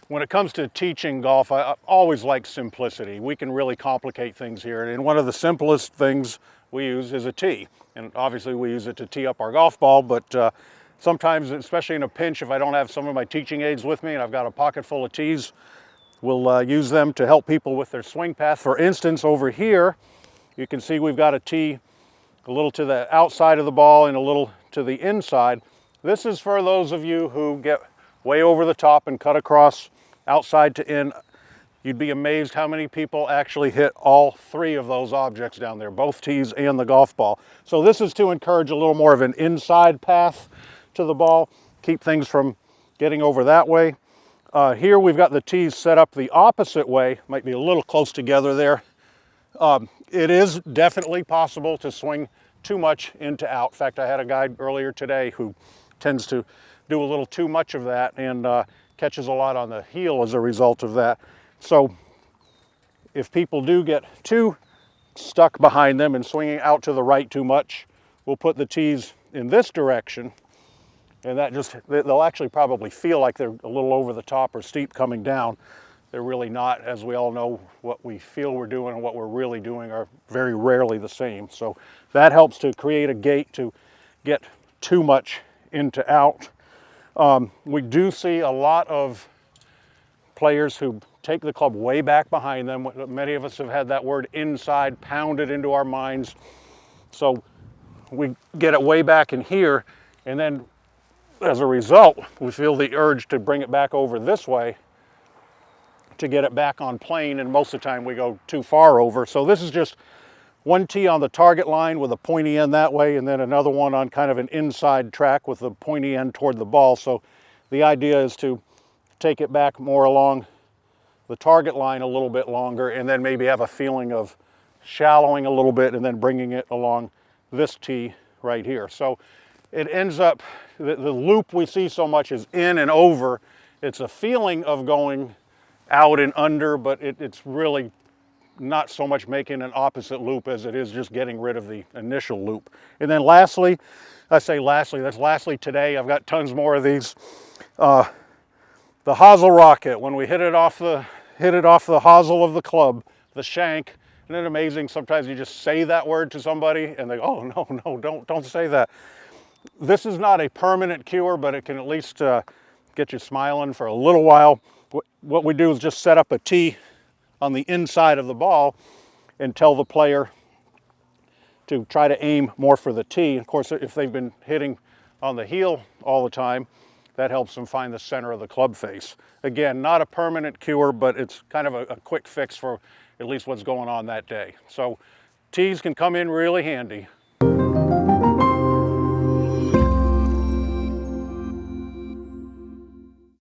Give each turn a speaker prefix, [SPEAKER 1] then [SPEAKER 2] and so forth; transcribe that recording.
[SPEAKER 1] When it comes to teaching golf, I always like simplicity. We can really complicate things here, and one of the simplest things we use is a tee. And obviously we use it to tee up our golf ball, but sometimes, especially in a pinch, if I don't have some of my teaching aids with me and I've got a pocket full of tees, we'll use them to help people with their swing path. For instance, over here, you can see we've got a tee a little to the outside of the ball and a little to the inside. This is for those of you who get way over the top and cut across outside to in. You'd be amazed how many people actually hit all three of those objects down there, both tees and the golf ball. So this is to encourage a little more of an inside path to the ball, keep things from getting over that way. Here we've got the tees set up the opposite way, might be a little close together there. It is definitely possible to swing too much into out. In fact, I had a guy earlier today who tends to do a little too much of that and catches a lot on the heel as a result of that. So if people do get too stuck behind them and swinging out to the right too much, we'll put the tees in this direction, and that just, they'll actually probably feel like they're a little over the top or steep coming down. They're really not. As we all know, what we feel we're doing and what we're really doing are very rarely the same. So that helps to create a gate to get too much into out. We do see a lot of players who take the club way back behind them. Many of us have had that word inside pounded into our minds. So we get it way back in here, and then as a result, we feel the urge to bring it back over this way to get it back on plane, and most of the time we go too far over. So this is just one tee on the target line with a pointy end that way, and then another one on kind of an inside track with the pointy end toward the ball. So the idea is to take it back more along the target line a little bit longer, and then maybe have a feeling of shallowing a little bit and then bringing it along this tee right here. So it ends up, the loop we see so much is in and over. It's a feeling of going out and under, but it's really not so much making an opposite loop as it is just getting rid of the initial loop. And then lastly, that's lastly today. I've got tons more of these. The hosel rocket, when we hit it off the hosel of the club, the shank. Isn't it amazing? Sometimes you just say that word to somebody and they go, oh no, don't say that. This is not a permanent cure, but it can at least get you smiling for a little while. What we do is just set up a tee on the inside of the ball and tell the player to try to aim more for the tee. Of course, if they've been hitting on the heel all the time, that helps them find the center of the club face. Again, not a permanent cure, but it's kind of a quick fix for at least what's going on that day. So tees can come in really handy.